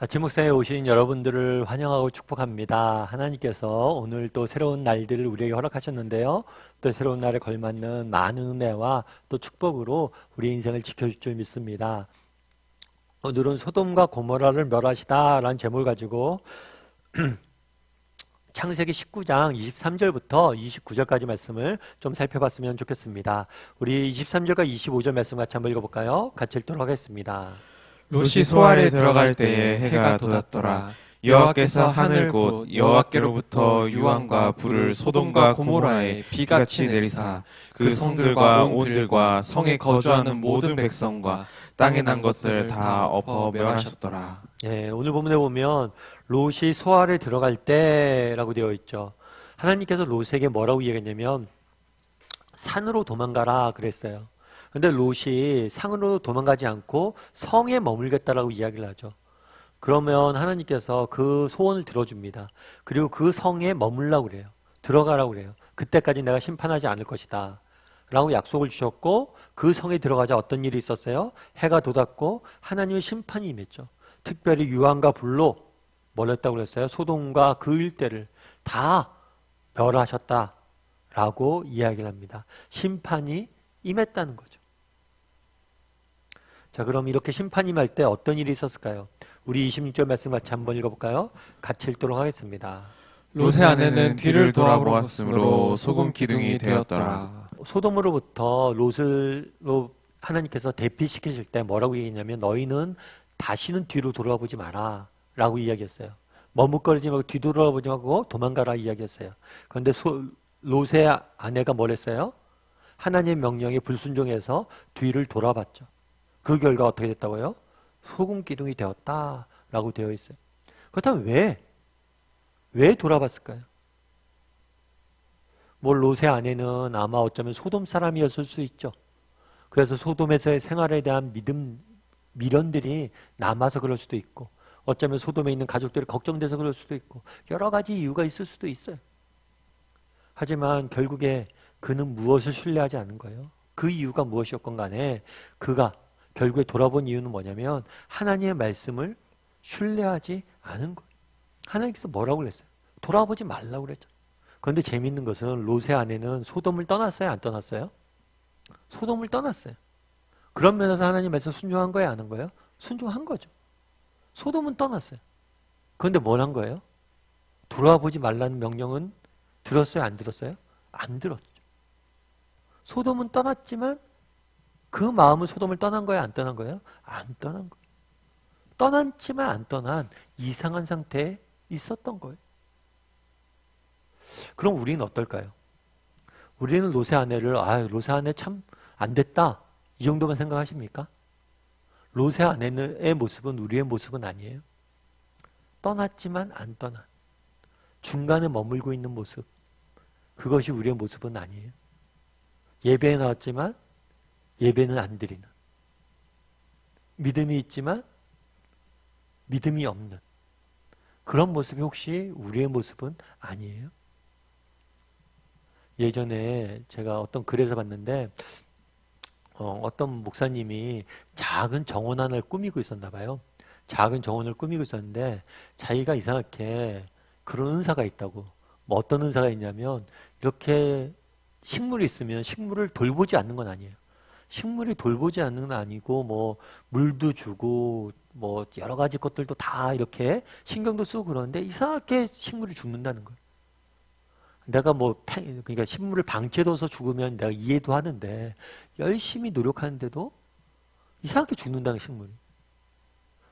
아침 묵상에 오신 여러분들을 환영하고 축복합니다. 하나님께서 오늘 또 새로운 날들을 우리에게 허락하셨는데요. 또 새로운 날에 걸맞는 많은 은혜와 또 축복으로 우리 인생을 지켜줄 줄 믿습니다. 오늘은 소돔과 고모라를 멸하시다라는 제목을 가지고 창세기 19장 23절부터 29절까지 말씀을 좀 살펴봤으면 좋겠습니다. 우리 23절과 25절 말씀 같이 한번 읽어볼까요? 같이 읽도록 하겠습니다. 롯이 소알에 들어갈 때에 해가 돋았더라. 여호와께서 하늘 곧 여호와께로부터 유황과 불을 소돔과 고모라에 비같이 내리사 그 성들과 온 들과 성에 거주하는 모든 백성과 땅에 난 것을 다 엎어 멸하셨더라. 예, 오늘 본문에 보면 롯이 소알에 들어갈 때라고 되어 있죠. 하나님께서 롯에게 뭐라고 이야기했냐면 산으로 도망가라 그랬어요. 근데 롯이 산으로 도망가지 않고 성에 머물겠다라고 이야기를 하죠. 그러면 하나님께서 그 소원을 들어줍니다. 그리고 그 성에 머물라고 그래요. 들어가라고 그래요. 그때까지 내가 심판하지 않을 것이다 라고 약속을 주셨고, 그 성에 들어가자 어떤 일이 있었어요? 해가 돋았고 하나님의 심판이 임했죠. 특별히 유황과 불로 뭘 했다고 그랬어요? 소돔과 그 일대를 다 멸하셨다라고 이야기를 합니다. 심판이 임했다는 거죠. 자, 그럼 이렇게 심판이 임할 때 어떤 일이 있었을까요? 우리 26절 말씀 같이 한번 읽어볼까요? 같이 읽도록 하겠습니다. 롯의 아내는 뒤를 돌아보았으므로 소금 기둥이 되었더라. 소돔으로부터 롯을 하나님께서 대피시키실 때 뭐라고 얘기했냐면 너희는 다시는 뒤로 돌아보지 마라 라고 이야기했어요. 머뭇거리지 말고 뒤돌아보지 말고 도망가라 이야기했어요. 그런데 롯의 아내가 뭘 했어요? 하나님의 명령에 불순종해서 뒤를 돌아봤죠. 그 결과 어떻게 됐다고요? 소금 기둥이 되었다라고 되어 있어요. 그렇다면 왜 돌아봤을까요? 뭐 롯의 아내는 아마 어쩌면 소돔 사람이었을 수 있죠. 그래서 소돔에서의 생활에 대한 미련들이 남아서 그럴 수도 있고, 어쩌면 소돔에 있는 가족들이 걱정돼서 그럴 수도 있고, 여러 가지 이유가 있을 수도 있어요. 하지만 결국에 그는 무엇을 신뢰하지 않은 거예요? 그 이유가 무엇이었건 간에 그가 결국에 돌아본 이유는 뭐냐면 하나님의 말씀을 신뢰하지 않은 거예요. 하나님께서 뭐라고 그랬어요? 돌아보지 말라고 그랬죠. 그런데 재밌는 것은 롯의 아내는 소돔을 떠났어요? 안 떠났어요? 소돔을 떠났어요. 그런 면에서 하나님 말씀 순종한 거예요? 안 한 거예요? 순종한 거죠. 소돔은 떠났어요. 그런데 뭘 한 거예요? 돌아보지 말라는 명령은 들었어요? 안 들었어요? 안 들었죠. 소돔은 떠났지만 그 마음은 소돔을 떠난 거예요? 안 떠난 거예요? 안 떠난 거예요. 떠났지만 안 떠난 이상한 상태에 있었던 거예요. 그럼 우리는 어떨까요? 우리는 롯의 아내를 롯의 아내 참 안 됐다 이 정도만 생각하십니까? 롯의 아내의 모습은 우리의 모습은 아니에요. 떠났지만 안 떠난 중간에 머물고 있는 모습, 그것이 우리의 모습은 아니에요. 예배에 나왔지만 예배는 안 드리는, 믿음이 있지만 믿음이 없는 그런 모습이 혹시 우리의 모습은 아니에요? 예전에 제가 어떤 글에서 봤는데 어떤 목사님이 작은 정원 하나를 꾸미고 있었나 봐요. 작은 정원을 꾸미고 있었는데 자기가 이상하게 그런 은사가 있다고. 뭐 어떤 은사가 있냐면 이렇게 식물이 있으면 식물을 돌보지 않는 건 아니에요. 식물이 돌보지 않는 건 아니고 뭐 물도 주고 뭐 여러 가지 것들도 다 이렇게 신경도 쓰고 그러는데 이상하게 식물이 죽는다는 거예요. 내가 그러니까 식물을 방치해둬서 죽으면 내가 이해도 하는데 열심히 노력하는데도 이상하게 죽는다는 식물이.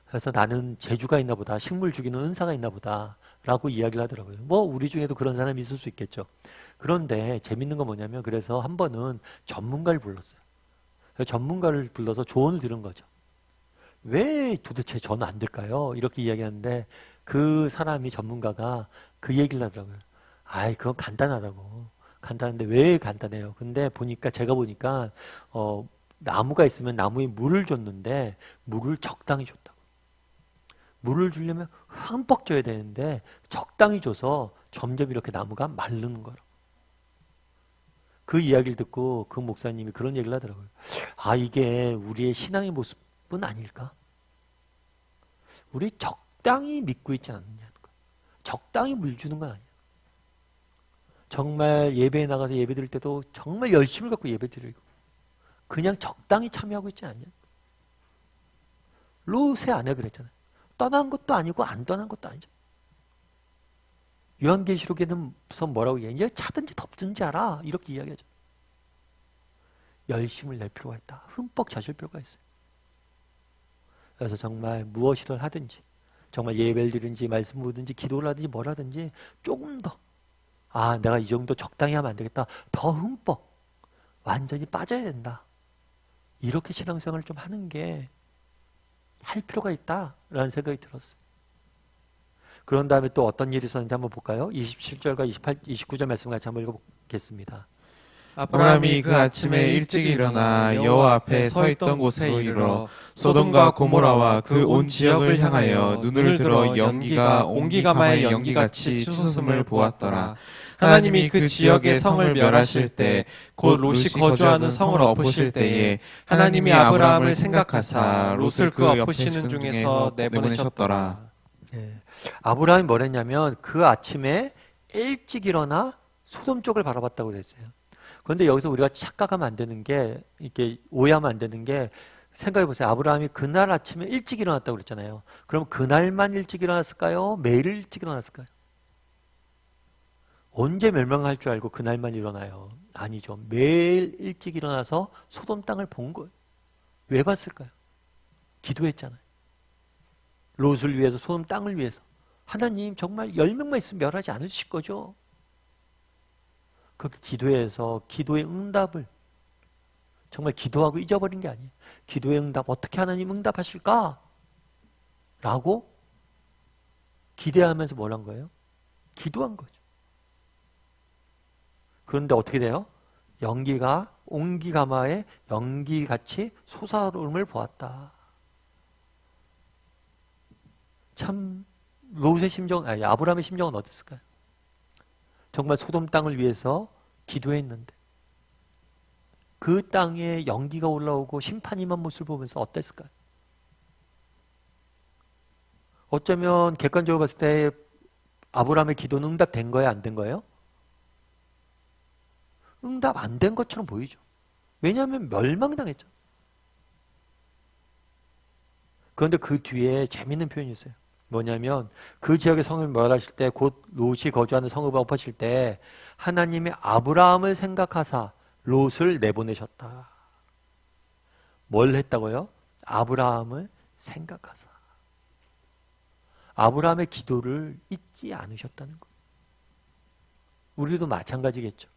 그래서 나는 재주가 있나 보다, 식물 죽이는 은사가 있나 보다 라고 이야기를 하더라고요. 뭐 우리 중에도 그런 사람이 있을 수 있겠죠. 그런데 재밌는 건 뭐냐면 그래서 한 번은 전문가를 불렀어요. 전문가를 불러서 조언을 들은 거죠. 왜 도대체 저는 안 될까요? 이렇게 이야기하는데 그 사람이 전문가가 그 얘기를 하더라고요. 그건 간단하다고. 간단한데 왜 간단해요? 근데 제가 보니까 나무가 있으면 나무에 물을 줬는데 물을 적당히 줬다고. 물을 주려면 흠뻑 줘야 되는데 적당히 줘서 점점 이렇게 나무가 마르는 거라고. 그 이야기를 듣고 그 목사님이 그런 얘기를 하더라고요. 이게 우리의 신앙의 모습은 아닐까? 우리 적당히 믿고 있지 않느냐는 거예요. 적당히 물 주는 건 아니에요. 정말 예배에 나가서 예배 드릴 때도 정말 열심을 갖고 예배 드리고 그냥 적당히 참여하고 있지 않냐. 롯의 아내 그랬잖아요. 떠난 것도 아니고 안 떠난 것도 아니죠. 요한계시록에는 뭐라고 얘기해요? 차든지 덮든지 하라 이렇게 이야기하죠. 열심을 낼 필요가 있다. 흠뻑 젖을 필요가 있어요. 그래서 정말 무엇이든 하든지 정말 예배를 드리든지 말씀 보든지 기도를 하든지 뭘 하든지 조금 더 내가 이 정도 적당히 하면 안 되겠다. 더 흠뻑 완전히 빠져야 된다. 이렇게 신앙생활을 좀 하는 게 할 필요가 있다라는 생각이 들었어요. 그런 다음에 또 어떤 일이 있었는지 한번 볼까요? 27절과 29절 말씀 같이 한번 읽어보겠습니다. 아브라함이 그 아침에 일찍 일어나 여호와 앞에 서 있던 곳에 이르러 소돔과 고모라와 그 온 지역을 향하여 눈을 들어 연기가 옹기가마의 연기같이 추솟음을 보았더라. 하나님이 그 지역의 성을 멸하실 때 곧 롯이 거주하는 성을 엎으실 때에 하나님이 아브라함을 생각하사 롯을 그 엎으시는 중에서 내보내셨더라. 네. 아브라함이 뭘 했냐면 그 아침에 일찍 일어나 소돔 쪽을 바라봤다고 그랬어요. 그런데 여기서 우리가 착각하면 안 되는 게, 이렇게 오해하면 안 되는 게, 생각해 보세요. 아브라함이 그날 아침에 일찍 일어났다고 그랬잖아요. 그럼 그날만 일찍 일어났을까요? 매일 일찍 일어났을까요? 언제 멸망할 줄 알고 그날만 일어나요? 아니죠. 매일 일찍 일어나서 소돔 땅을 본 거예요. 왜 봤을까요? 기도했잖아요. 롯을 위해서, 소돔 땅을 위해서. 하나님 정말 10명만 있으면 멸하지 않으실 거죠? 그렇게 기도해서 기도의 응답을 정말 기도하고 잊어버린 게 아니에요. 기도의 응답, 어떻게 하나님 응답하실까? 라고 기대하면서 뭘 한 거예요? 기도한 거죠. 그런데 어떻게 돼요? 연기가 옹기가마의 연기같이 솟아오름을 보았다. 참 롯의 아브라함의 심정은 어땠을까요? 정말 소돔 땅을 위해서 기도했는데 그 땅에 연기가 올라오고 심판이 임한 모습을 보면서 어땠을까요? 어쩌면 객관적으로 봤을 때 아브라함의 기도는 응답된 거예요? 안 된 거예요? 응답 안 된 것처럼 보이죠. 왜냐하면 멸망당했죠. 그런데 그 뒤에 재밌는 표현이 있어요. 뭐냐면 그 지역의 성을 멸하실 때 곧 롯이 거주하는 성읍을 엎으실 때 하나님이 아브라함을 생각하사 롯을 내보내셨다. 뭘 했다고요? 아브라함을 생각하사. 아브라함의 기도를 잊지 않으셨다는 거예요. 우리도 마찬가지겠죠.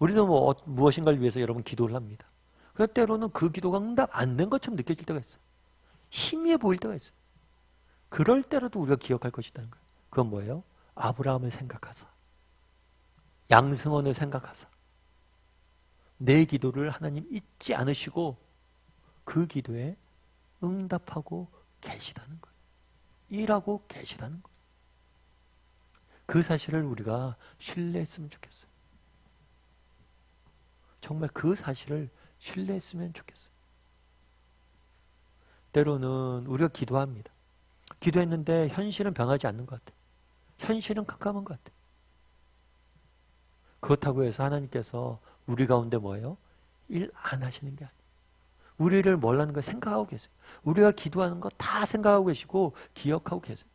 우리도 무엇인가를 위해서 여러분 기도를 합니다. 그런데 때로는 그 기도가 응답 안 된 것처럼 느껴질 때가 있어요. 희미해 보일 때가 있어요. 그럴 때라도 우리가 기억할 것이라는 거예요. 그건 뭐예요? 아브라함을 생각하사. 양승원을 생각하사. 내 기도를 하나님 잊지 않으시고 그 기도에 응답하고 계시다는 거예요. 일하고 계시다는 거예요. 그 사실을 우리가 신뢰했으면 좋겠어요. 정말 그 사실을 신뢰했으면 좋겠어요. 때로는 우리가 기도합니다. 기도했는데 현실은 변하지 않는 것 같아요. 현실은 캄캄한 것 같아요. 그렇다고 해서 하나님께서 우리 가운데 뭐예요? 일 안 하시는 게 아니에요. 우리를 뭘 하는 거 생각하고 계세요. 우리가 기도하는 거 다 생각하고 계시고 기억하고 계세요.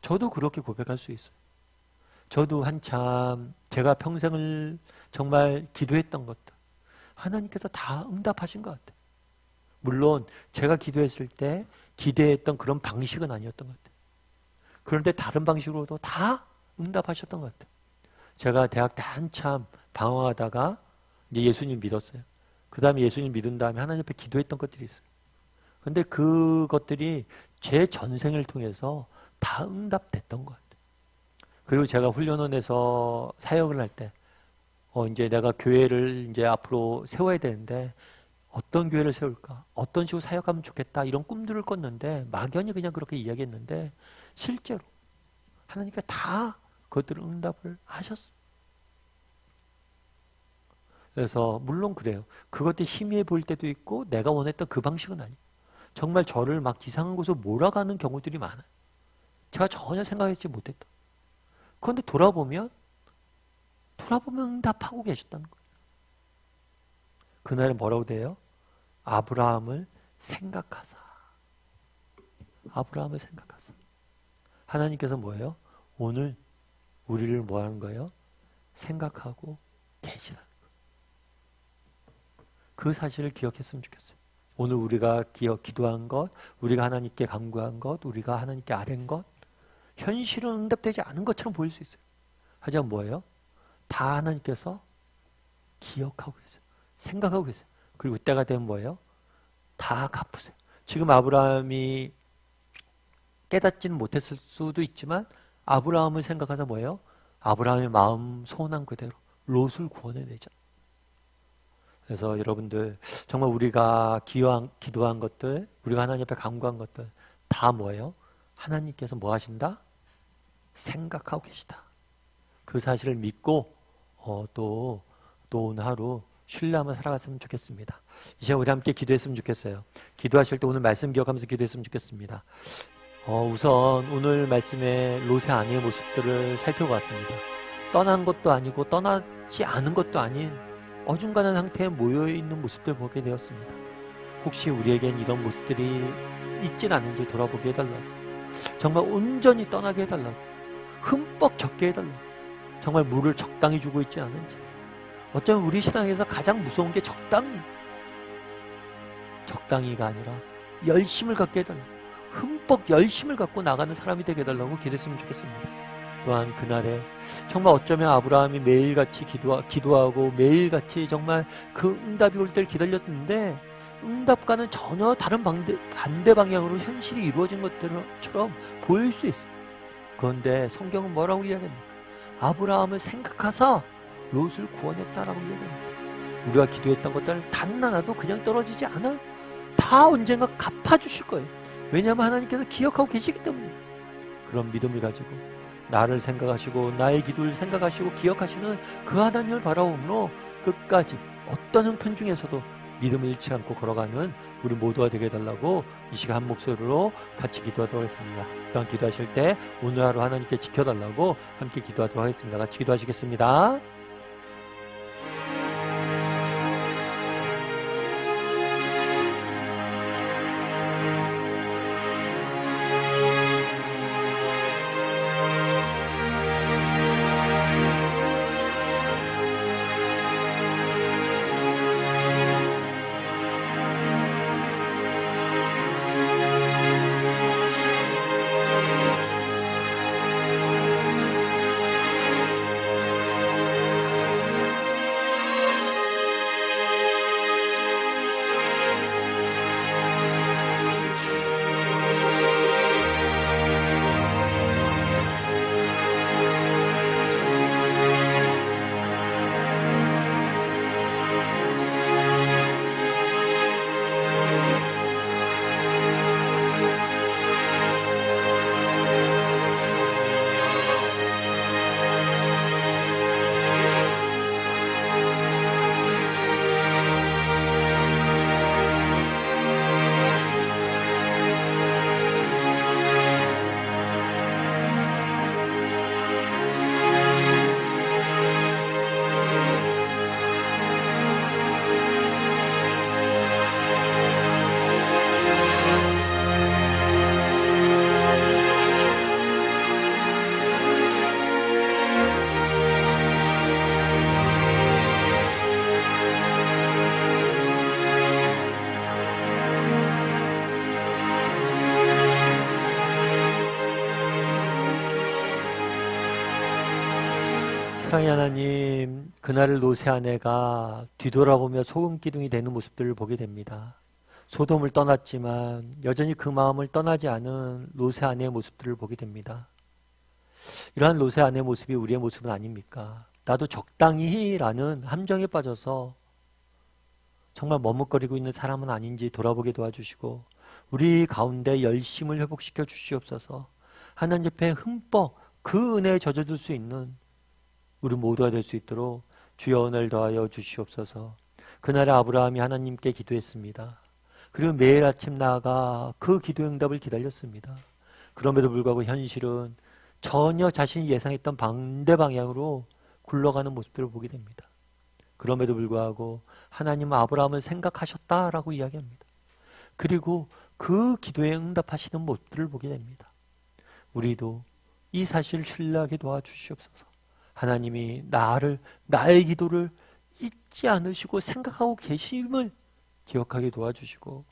저도 그렇게 고백할 수 있어요. 저도 한참 제가 평생을 정말 기도했던 것들 하나님께서 다 응답하신 것 같아요. 물론 제가 기도했을 때 기대했던 그런 방식은 아니었던 것 같아요. 그런데 다른 방식으로도 다 응답하셨던 것 같아요. 제가 대학 때 한참 방황하다가 이제 예수님 믿었어요. 그 다음에 예수님 믿은 다음에 하나님 앞에 기도했던 것들이 있어요. 그런데 그것들이 제 전생을 통해서 다 응답됐던 것 같아요. 그리고 제가 훈련원에서 사역을 할 때, 이제 내가 교회를 이제 앞으로 세워야 되는데, 어떤 교회를 세울까? 어떤 식으로 사역하면 좋겠다? 이런 꿈들을 꿨는데, 막연히 그냥 그렇게 이야기했는데, 실제로 하나님께 다 그것들을 응답을 하셨어요. 그래서, 물론 그래요. 그것들이 희미해 보일 때도 있고, 내가 원했던 그 방식은 아니에요. 정말 저를 막 이상한 곳으로 몰아가는 경우들이 많아요. 제가 전혀 생각하지 못했다. 그런데 돌아보면 응답하고 계셨다는 거예요. 그날에 뭐라고 돼요? 아브라함을 생각하사. 아브라함을 생각하사. 하나님께서 뭐예요? 오늘 우리를 뭐 하는 거예요? 생각하고 계시다는 거예요. 그 사실을 기억했으면 좋겠어요. 오늘 우리가 기도한 것, 우리가 하나님께 간구한 것, 우리가 하나님께 아뢰는 것, 현실은 응답되지 않은 것처럼 보일 수 있어요. 하지만 뭐예요? 다 하나님께서 기억하고 계세요. 생각하고 계세요. 그리고 때가 되면 뭐예요? 다 갚으세요. 지금 아브라함이 깨닫지는 못했을 수도 있지만 아브라함을 생각하다 뭐예요? 아브라함의 마음 소원한 그대로 롯을 구원해내죠. 그래서 여러분들 정말 우리가 기도한 것들, 우리가 하나님 앞에 간구한 것들 다 뭐예요? 하나님께서 뭐 하신다? 생각하고 계시다. 그 사실을 믿고 또 오늘 하루 신뢰하며 살아갔으면 좋겠습니다. 이 시간 우리 함께 기도했으면 좋겠어요. 기도하실 때 오늘 말씀 기억하면서 기도했으면 좋겠습니다. 우선 오늘 말씀의 롯의 아내의 모습들을 살펴봤습니다. 떠난 것도 아니고 떠나지 않은 것도 아닌 어중간한 상태에 모여있는 모습들 보게 되었습니다. 혹시 우리에겐 이런 모습들이 있진 않은지 돌아보게 해달라고, 정말 온전히 떠나게 해달라고, 흠뻑 적게 해달라고, 정말 물을 적당히 주고 있지 않은지. 어쩌면 우리 신앙에서 가장 무서운 게 적당히가 아니라 열심을 갖게 해달라고, 흠뻑 열심을 갖고 나가는 사람이 되게 해달라고 기도했으면 좋겠습니다. 또한 그날에 정말 어쩌면 아브라함이 매일같이 기도하고 매일같이 정말 그 응답이 올 때를 기다렸는데 응답과는 전혀 다른 반대 방향으로 현실이 이루어진 것처럼 보일 수 있어요. 그런데 성경은 뭐라고 이야기합니까? 아브라함을 생각하사 롯을 구원했다라고 이야기합니다. 우리가 기도했던 것들 단 하나도 그냥 떨어지지 않아요. 다 언젠가 갚아주실 거예요. 왜냐하면 하나님께서 기억하고 계시기 때문에. 그런 믿음을 가지고 나를 생각하시고 나의 기도를 생각하시고 기억하시는 그 하나님을 바라보므로 끝까지 어떤 형편 중에서도 믿음을 잃지 않고 걸어가는 우리 모두가 되게 해달라고 이 시간 한 목소리로 같이 기도하도록 하겠습니다. 또한 기도하실 때 오늘 하루 하나님께 지켜달라고 함께 기도하도록 하겠습니다. 같이 기도하시겠습니다. 사랑의 하나님, 그날을 롯의 아내가 뒤돌아보며 소금 기둥이 되는 모습들을 보게 됩니다. 소돔을 떠났지만 여전히 그 마음을 떠나지 않은 롯의 아내의 모습들을 보게 됩니다. 이러한 롯의 아내의 모습이 우리의 모습은 아닙니까? 나도 적당히라는 함정에 빠져서 정말 머뭇거리고 있는 사람은 아닌지 돌아보게 도와주시고 우리 가운데 열심을 회복시켜 주시옵소서. 하나님 옆에 흠뻑 그 은혜에 젖어들 수 있는 우리 모두가 될 수 있도록 주여 은혜를 더하여 주시옵소서. 그날에 아브라함이 하나님께 기도했습니다. 그리고 매일 아침 나아가 그 기도 응답을 기다렸습니다. 그럼에도 불구하고 현실은 전혀 자신이 예상했던 반대 방향으로 굴러가는 모습들을 보게 됩니다. 그럼에도 불구하고 하나님은 아브라함을 생각하셨다라고 이야기합니다. 그리고 그 기도에 응답하시는 모습들을 보게 됩니다. 우리도 이 사실을 신뢰하게 도와주시옵소서. 하나님이 나의 기도를 잊지 않으시고 생각하고 계심을 기억하게 도와주시고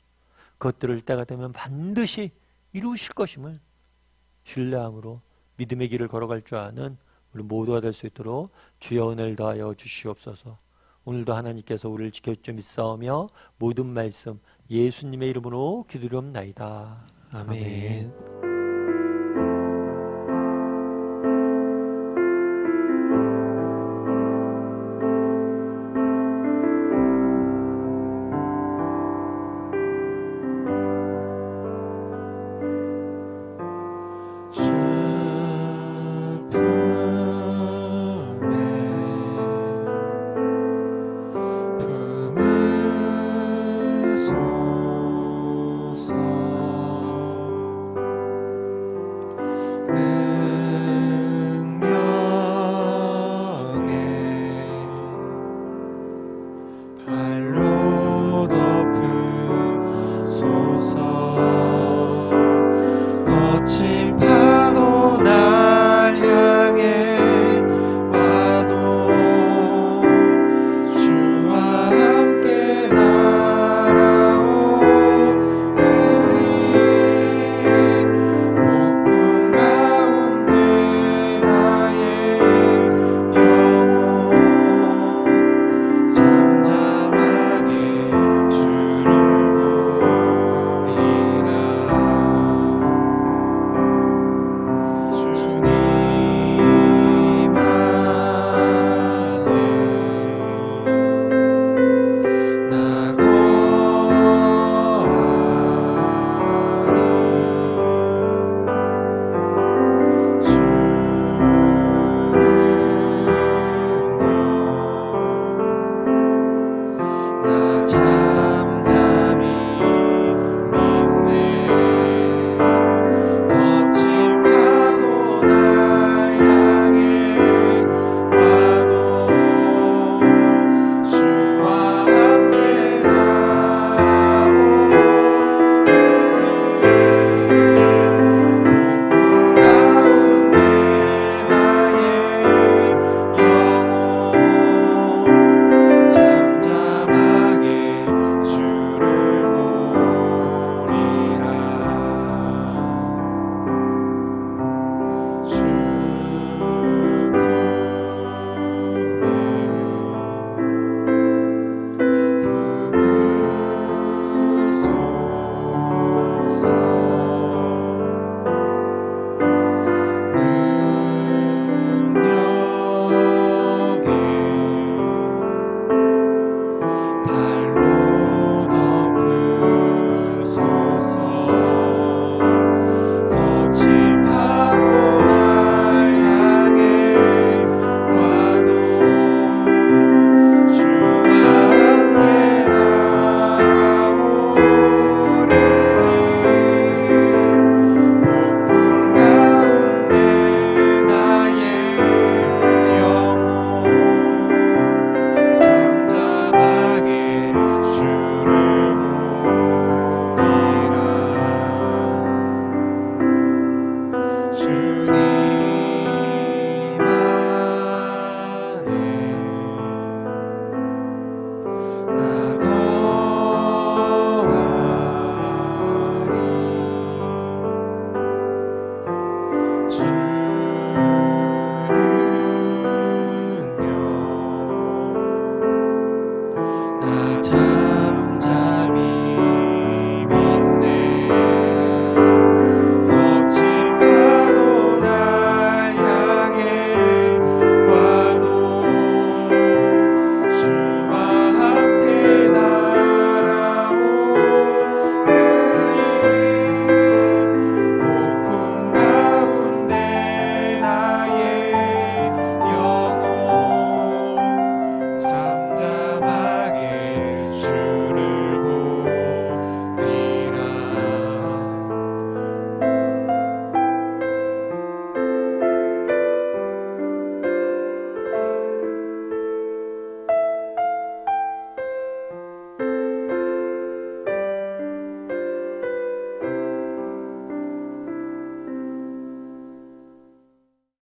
그것들을 때가 되면 반드시 이루실 것임을 신뢰함으로 믿음의 길을 걸어갈 줄 아는 우리 모두가 될 수 있도록 주여 은혜를 더하여 주시옵소서. 오늘도 하나님께서 우리를 지켜주며 믿사오며 모든 말씀 예수님의 이름으로 기도드리옵나이다. 아멘.